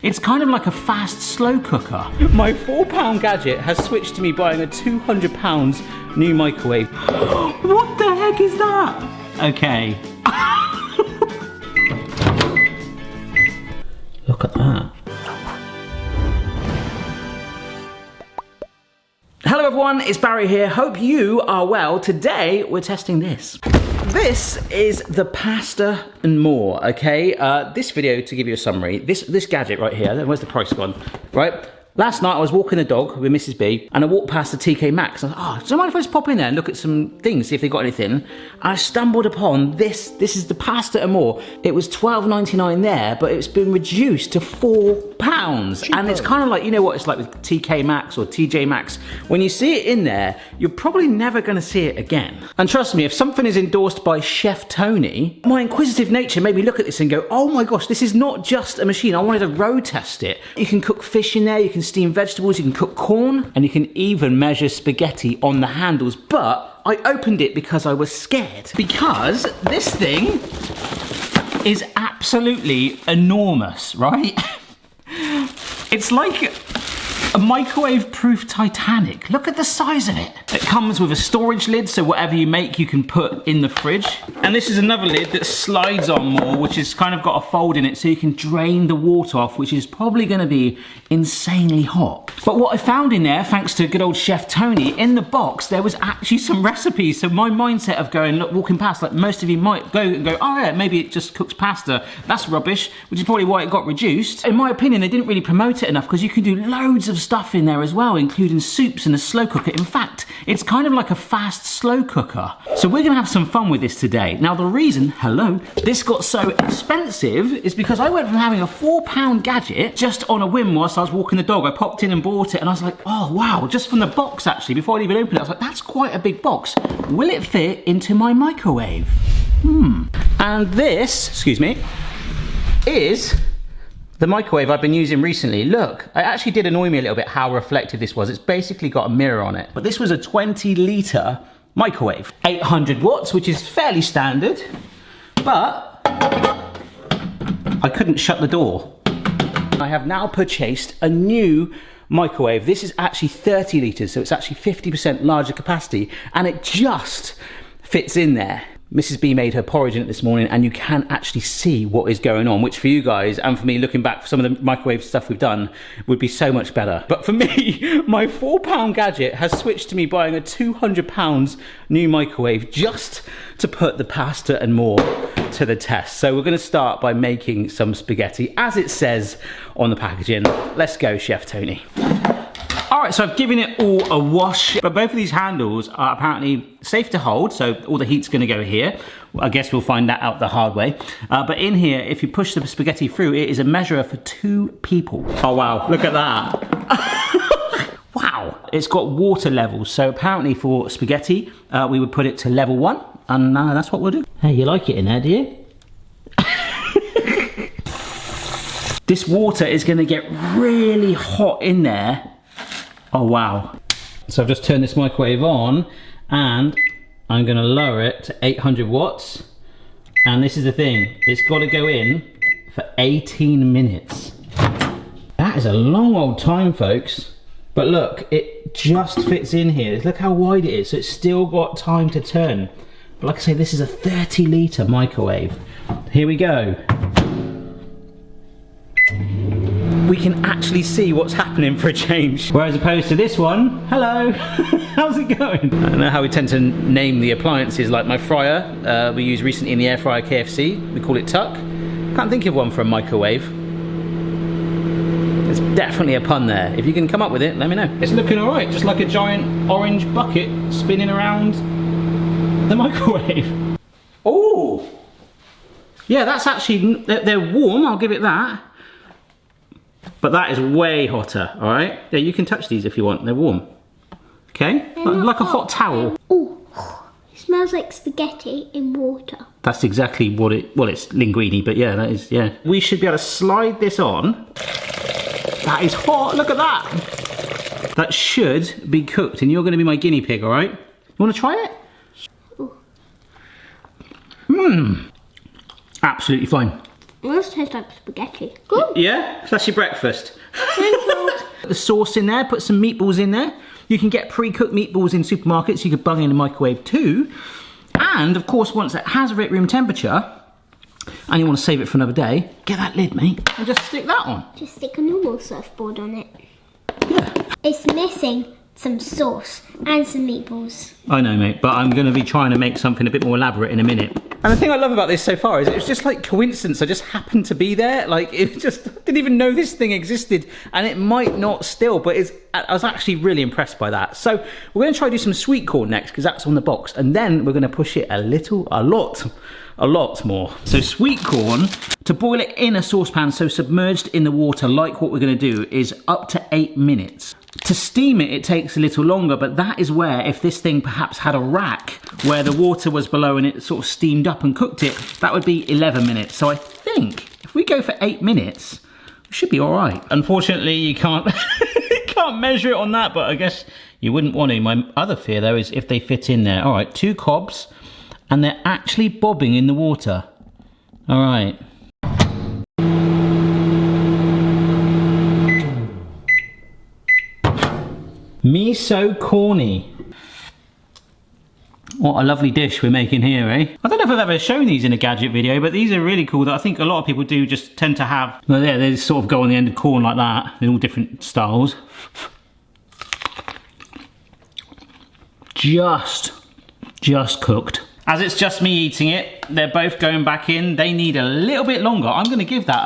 It's kind of like a fast slow cooker. My £4 gadget has switched to me buying a £200 new microwave. What the heck is that? Okay. Look at that. Hello everyone, it's Barry here. Hope you are well. Today we're testing this. This is the Pasta and More, okay? This video, to give you a summary, this gadget right here, where's the price gone, right? Last night I was walking the dog with Mrs. B and I walked past the TK Maxx. I was like, oh, do you mind if I just pop in there and look at some things, see if they got anything? And I stumbled upon this. This is the Pasta and More. It was £12.99 there, but it's been reduced to £4. Cheaper. And it's kind of like, you know what it's like with TK Maxx or TJ Maxx. When you see it in there, you're probably never gonna see it again. And trust me, if something is endorsed by Chef Tony, my inquisitive nature made me look at this and go, oh my gosh, this is not just a machine. I wanted to road test it. You can cook fish in there, you can steam vegetables, you can cook corn, and you can even measure spaghetti on the handles. But I opened it because I was scared. Because this thing is absolutely enormous, right? It's like a microwave-proof Titanic. Look at the size of it. It comes with a storage lid, so whatever you make, you can put in the fridge. And this is another lid that slides on more, which has kind of got a fold in it, so you can drain the water off, which is probably gonna be insanely hot. But what I found in there, thanks to good old Chef Tony, in the box, there was actually some recipes. So my mindset of going, look, walking past, like most of you might go and go, oh yeah, maybe it just cooks pasta. That's rubbish, which is probably why it got reduced. In my opinion, they didn't really promote it enough, because you can do loads of stuff in there as well, including soups and a slow cooker. In fact, it's kind of like a fast slow cooker. So we're gonna have some fun with this today. Now the reason, hello, this got so expensive is because I went from having a £4 gadget just on a whim whilst I was walking the dog. I popped in and bought it and I was like, oh wow, just from the box actually, before I even opened it, I was like, that's quite a big box. Will it fit into my microwave? And this, excuse me, is the microwave I've been using recently. Look, it actually did annoy me a little bit how reflective this was. It's basically got a mirror on it. But this was a 20-litre microwave. 800 watts, which is fairly standard, but I couldn't shut the door. I have now purchased a new microwave. This is actually 30 litres, so it's actually 50% larger capacity, and it just fits in there. Mrs. B made her porridge in it this morning, and you can actually see what is going on, which for you guys and for me looking back for some of the microwave stuff we've done would be so much better. But for me, my £4 gadget has switched to me buying a £200 new microwave just to put the Pasta and More to the test. So we're going to start by making some spaghetti as it says on the packaging. Let's go, Chef Tony. All right, so I've given it all a wash, but both of these handles are apparently safe to hold, so all the heat's gonna go here. I guess we'll find that out the hard way. But in here, if you push the spaghetti through, it is a measurer for 2 people. Oh wow, look at that. Wow, it's got water levels, so apparently for spaghetti, we would put it to level 1, and that's what we'll do. Hey, you like it in there, do you? This water is gonna get really hot in there. Oh wow. So I've just turned this microwave on and I'm gonna lower it to 800 watts. And this is the thing, it's gotta go in for 18 minutes. That is a long old time, folks. But look, it just fits in here. Look how wide it is, so it's still got time to turn. But like I say, this is a 30-litre microwave. Here we go. We can actually see what's happening for a change. Whereas opposed to this one, hello, how's it going? I don't know how we tend to name the appliances, like my fryer, we used recently in the air fryer KFC, we call it Tuck. Can't think of one for a microwave. There's definitely a pun there. If you can come up with it, let me know. It's looking all right, just like a giant orange bucket spinning around the microwave. Oh, yeah, that's actually, they're warm, I'll give it that. But that is way hotter, all right? Yeah, you can touch these if you want, they're warm. Okay? Like a hot towel. Oh, it smells like spaghetti in water. That's exactly what it, well, it's linguine, but yeah, that is, yeah. We should be able to slide this on. That is hot, look at that. That should be cooked, and you're gonna be my guinea pig, all right? You wanna try it? Absolutely fine. Yours tastes like spaghetti. Good. Yeah? So that's your breakfast. The sauce in there, put some meatballs in there. You can get pre-cooked meatballs in supermarkets. You could bung in the microwave too. And of course, once it has hit room temperature, and you want to save it for another day, get that lid, mate, and just stick that on. Just stick a normal surfboard on it. Yeah. It's missing some sauce and some meatballs. I know, mate, but I'm going to be trying to make something a bit more elaborate in a minute. And the thing I love about this so far is it's just like coincidence. I just happened to be there. Like, it just didn't even know this thing existed, and it might not still, but I was actually really impressed by that. So we're going to try to do some sweet corn next, because that's on the box, and then we're going to push it a lot more. So sweet corn, to boil it in a saucepan, so submerged in the water, like what we're going to do, is up to 8 minutes. To steam it, it takes a little longer, but that is where, if this thing perhaps had a rack where the water was below and it sort of steamed up and cooked it, that would be 11 minutes. So I think if we go for 8 minutes, we should be all right. Unfortunately, you can't, you can't measure it on that, but I guess you wouldn't want to. My other fear, though, is if they fit in there. All right, 2 cobs, and they're actually bobbing in the water. All right. Miso corny. What a lovely dish we're making here, eh? I don't know if I've ever shown these in a gadget video, but these are really cool that I think a lot of people do just tend to have. Well, yeah, they just sort of go on the end of corn like that, in all different styles. Just cooked. As it's just me eating it, they're both going back in. They need a little bit longer. I'm going to give that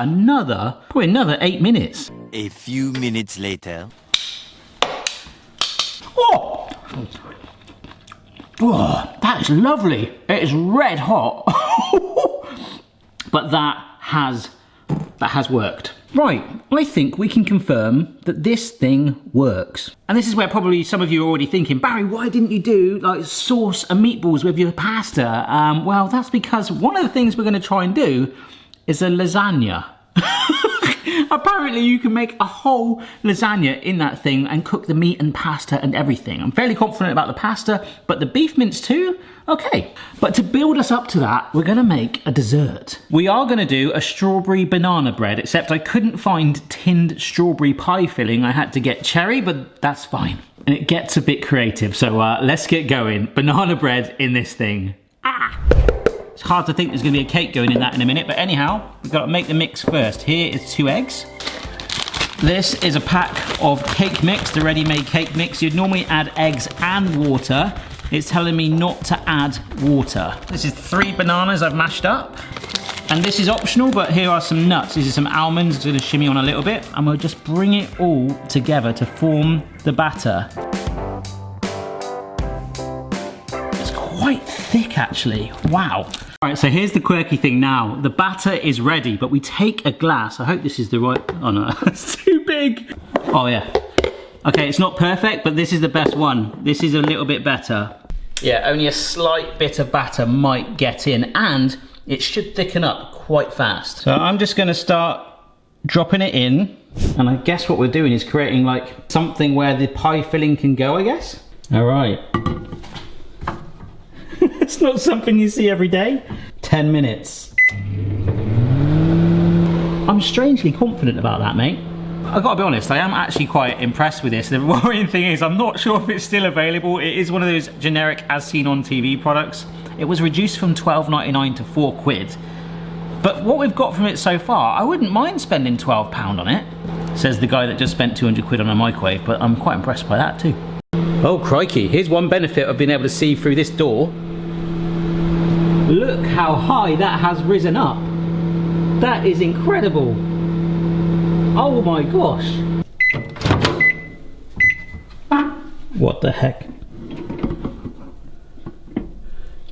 probably another 8 minutes. A few minutes later. Oh! Oh, that is lovely. It is red hot. But that has worked. Right, I think we can confirm that this thing works. And this is where probably some of you are already thinking, Barry, why didn't you do like sauce and meatballs with your pasta? Well, that's because one of the things we're going to try and do is a lasagna. Apparently you can make a whole lasagna in that thing and cook the meat and pasta and everything. I'm fairly confident about the pasta, but the beef mince too? Okay. But to build us up to that, we're gonna make a dessert. We are gonna do a strawberry banana bread, except I couldn't find tinned strawberry pie filling. I had to get cherry, but that's fine. And it gets a bit creative, so let's get going. Banana bread in this thing. It's hard to think there's going to be a cake going in that in a minute, but anyhow, we've got to make the mix first. Here is 2 eggs. This is a pack of cake mix, the ready-made cake mix. You'd normally add eggs and water. It's telling me not to add water. This is 3 bananas I've mashed up. And this is optional, but here are some nuts. These are some almonds. I'm going to shimmy on a little bit. And we'll just bring it all together to form the batter. It's quite thick, actually. Wow. All right, so here's the quirky thing now. The batter is ready, but we take a glass. I hope this is the right, oh no, it's too big. Oh yeah. Okay, it's not perfect, but this is the best one. This is a little bit better. Yeah, only a slight bit of batter might get in, and it should thicken up quite fast. So I'm just gonna start dropping it in, and I guess what we're doing is creating like something where the pie filling can go, I guess. All right. It's not something you see every day. 10 minutes. I'm strangely confident about that, mate. I've got to be honest, I am actually quite impressed with this. The worrying thing is I'm not sure if it's still available. It is one of those generic as seen on TV products. It was reduced from £12.99 to £4. But what we've got from it so far, I wouldn't mind spending £12 on it. Says the guy that just spent 200 quid on a microwave, but I'm quite impressed by that too. Oh crikey, here's one benefit of being able to see through this door. Look how high that has risen up. That is incredible. Oh my gosh. What the heck?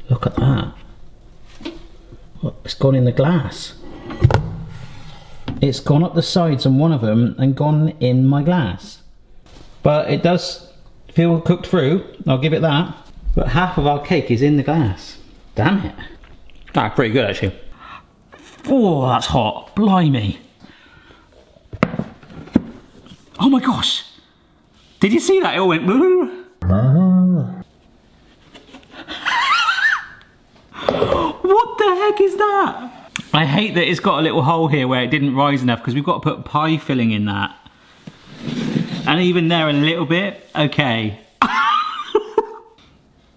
Look at that. Look, it's gone in the glass. It's gone up the sides on one of them and gone in my glass. But it does feel cooked through, I'll give it that. But half of our cake is in the glass. Damn it. That's pretty good actually. Oh, that's hot. Blimey. Oh my gosh. Did you see that? It all went woo. What the heck is that? I I hate that it's got a little hole here where it didn't rise enough because we've got to put pie filling in that. And even there a little bit. Okay.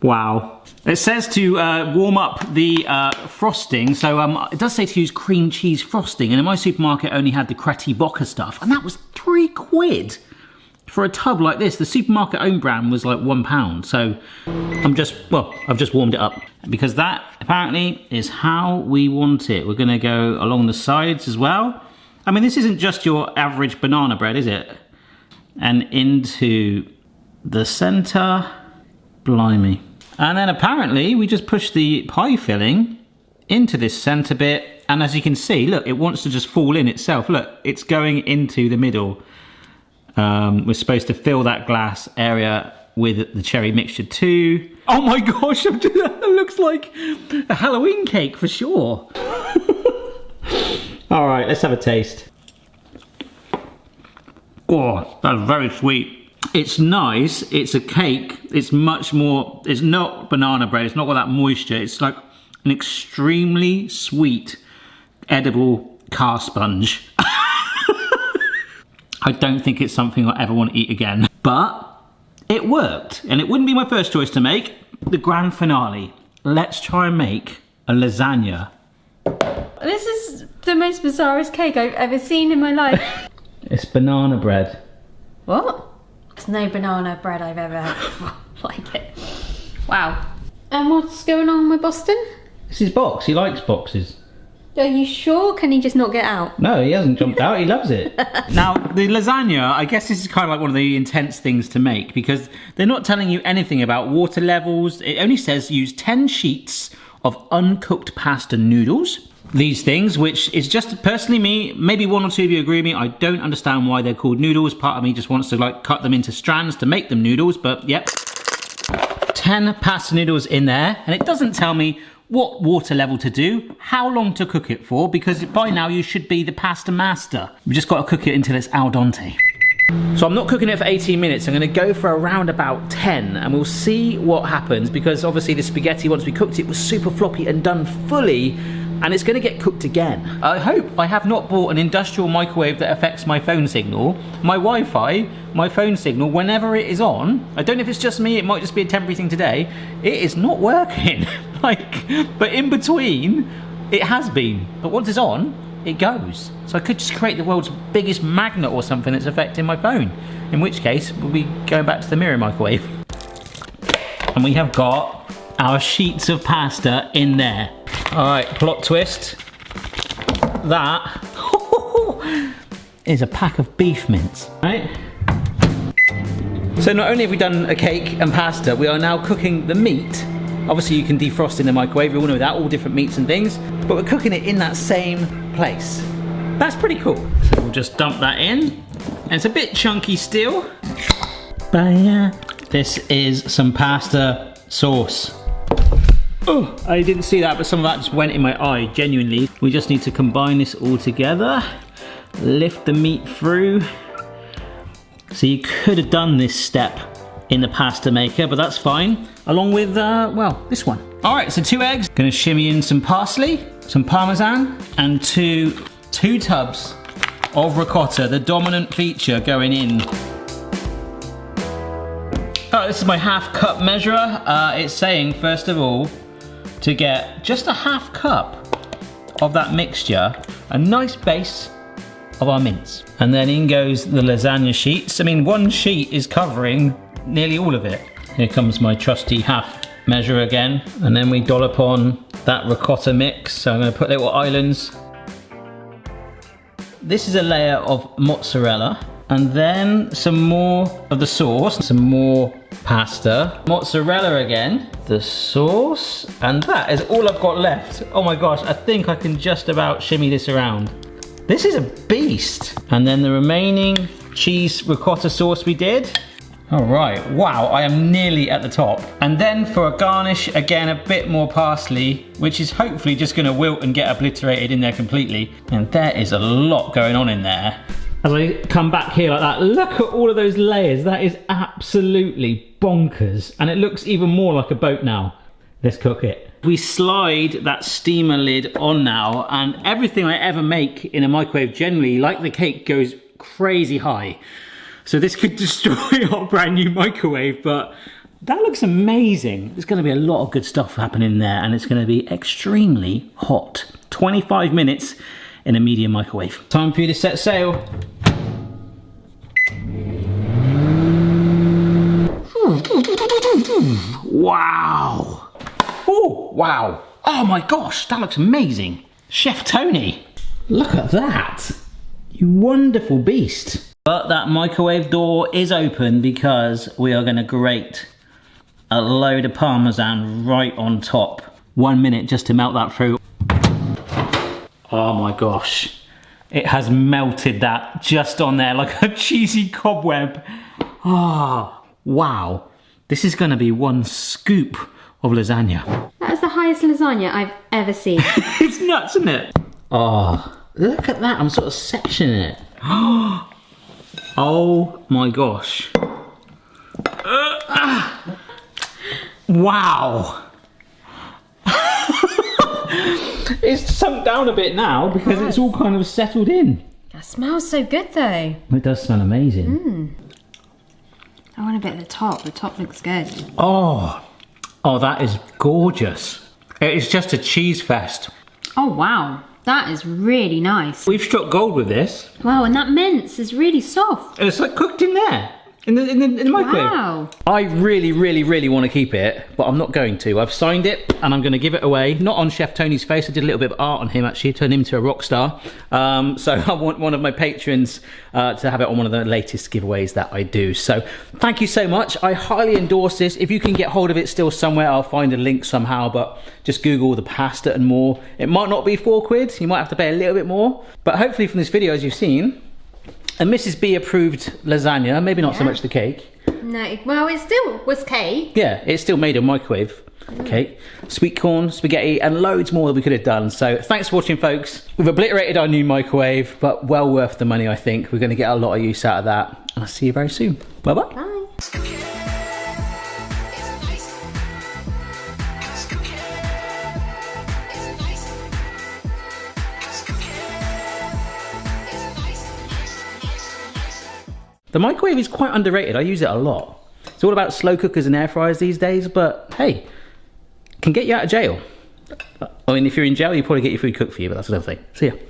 Wow. It says to warm up the frosting. So it does say to use cream cheese frosting. And in my supermarket I only had the Creti Bocca stuff. And that was £3 for a tub like this. The supermarket own brand was like £1. So I've just warmed it up. Because that apparently is how we want it. We're going to go along the sides as well. I mean, this isn't just your average banana bread, is it? And into the center. Blimey. And then apparently we just push the pie filling into this center bit. And as you can see, look, it wants to just fall in itself. Look, it's going into the middle. We're supposed to fill that glass area with the cherry mixture too. Oh my gosh, that looks like a Halloween cake for sure. All right, let's have a taste. Oh, that's very sweet. It's nice, it's a cake, it's much more, it's not banana bread, it's not got that moisture, it's like an extremely sweet, edible car sponge. I don't think it's something I ever want to eat again. But it worked, and it wouldn't be my first choice to make. The grand finale. Let's try and make a lasagna. This is the most bizarrest cake I've ever seen in my life. It's banana bread. What? There's no banana bread I've ever had before like it. Wow. And what's going on with Boston? It's his box, he likes boxes. Are you sure? Can he just not get out? No, he hasn't jumped out, he loves it. Now, the lasagna, I guess this is kind of like one of the intense things to make because they're not telling you anything about water levels. It only says use 10 sheets of uncooked pasta noodles. These things, which is just personally me, maybe one or two of you agree with me, I don't understand why they're called noodles. Part of me just wants to like cut them into strands to make them noodles, but yep. 10 pasta noodles in there, and it doesn't tell me what water level to do, how long to cook it for, because by now you should be the pasta master. We've just got to cook it until it's al dente. So I'm not cooking it for 18 minutes, I'm going to go for around about 10 and we'll see what happens, because obviously the spaghetti, once we cooked it, was super floppy and done fully, and it's going to get cooked again. I hope I have not bought an industrial microwave that affects my phone signal. My Wi-Fi, my phone signal, whenever it is on, I don't know if it's just me, it might just be a temporary thing today, it is not working. But in between, it has been. But once it's on, it goes. So I could just create the world's biggest magnet or something that's affecting my phone. In which case, we'll be going back to the mirror microwave. And we have got our sheets of pasta in there. All right, plot twist. That is a pack of beef mince, right? So not only have we done a cake and pasta, we are now cooking the meat. Obviously you can defrost in the microwave, we all know that, all different meats and things, but we're cooking it in that same place. That's pretty cool. So we'll just dump that in, and it's a bit chunky still. This is some pasta sauce. Oh, I didn't see that, but some of that just went in my eye, genuinely. We just need to combine this all together, lift the meat through. So you could have done this step in the pasta maker, but that's fine. Along with, well, this one. All right, so 2 eggs. Gonna shimmy in some parsley, some parmesan, and two tubs of ricotta, the dominant feature going in. Oh, this is my half cup measurer. It's saying, first of all, to get just a half cup of that mixture, a nice base of our mince. And then in goes the lasagna sheets. I mean, one sheet is covering nearly all of it. Here comes my trusty half measure again. And then we dollop on that ricotta mix. So I'm gonna put little islands. This is a layer of mozzarella. And then some more of the sauce, some more pasta, mozzarella again, the sauce, and that is all I've got left. Oh my gosh, I think I can just about shimmy this around. This is a beast. And then the remaining cheese ricotta sauce we did. All right, wow, I am nearly at the top. And then for a garnish, again, a bit more parsley, which is hopefully just gonna wilt and get obliterated in there completely. And there is a lot going on in there. As I come back here like that, look at all of those layers. That is absolutely bonkers. And it looks even more like a boat now. Let's cook it. We slide that steamer lid on now, and everything I ever make in a microwave generally, like the cake, goes crazy high. So this could destroy our brand new microwave, but that looks amazing. There's gonna be a lot of good stuff happening there, and it's gonna be extremely hot. 25 minutes in a medium microwave. Time for you to set sail. Wow. Oh, wow. Oh my gosh, that looks amazing. Chef Tony, look at that. You wonderful beast. But that microwave door is open because we are gonna grate a load of Parmesan right on top. 1 minute just to melt that through. Oh my gosh. It has melted that just on there like a cheesy cobweb. Ah, oh, wow. This is gonna be one scoop of lasagna. That is the highest lasagna I've ever seen. It's nuts, isn't it? Oh, look at that. I'm sort of sectioning it. Oh my gosh. Wow. It's sunk down a bit now because it's all kind of settled in. That smells so good though. It does smell amazing. I want a bit at the top. The top looks good. Oh, that is gorgeous. It is just a cheese fest. Oh wow, that is really nice. We've struck gold with this. Wow, and that mince is really soft. And it's like cooked in there. In the microwave. Wow. I really want to keep it, but I'm not going to. I've signed it and I'm going to give it away. Not on Chef Tony's face. I did a little bit of art on him actually, turned him into a rock star. So I want one of my patrons to have it on one of the latest giveaways that I do. So thank you so much. I highly endorse this. If you can get hold of it still somewhere, I'll find a link somehow, but just Google the pasta and more. It might not be £4. You might have to pay a little bit more, but hopefully from this video, as you've seen, a Mrs. B approved lasagna, maybe not so much the cake. No, well, it still was cake. Yeah, it's still made in microwave cake. Sweet corn, spaghetti, and loads more that we could have done. So thanks for watching, folks. We've obliterated our new microwave, but well worth the money, I think. We're going to get a lot of use out of that. And I'll see you very soon. Bye-bye. Bye. The microwave is quite underrated. I use it a lot. It's all about slow cookers and air fryers these days, but hey, can get you out of jail. I mean, if you're in jail, you probably get your food cooked for you, but that's another thing. See ya.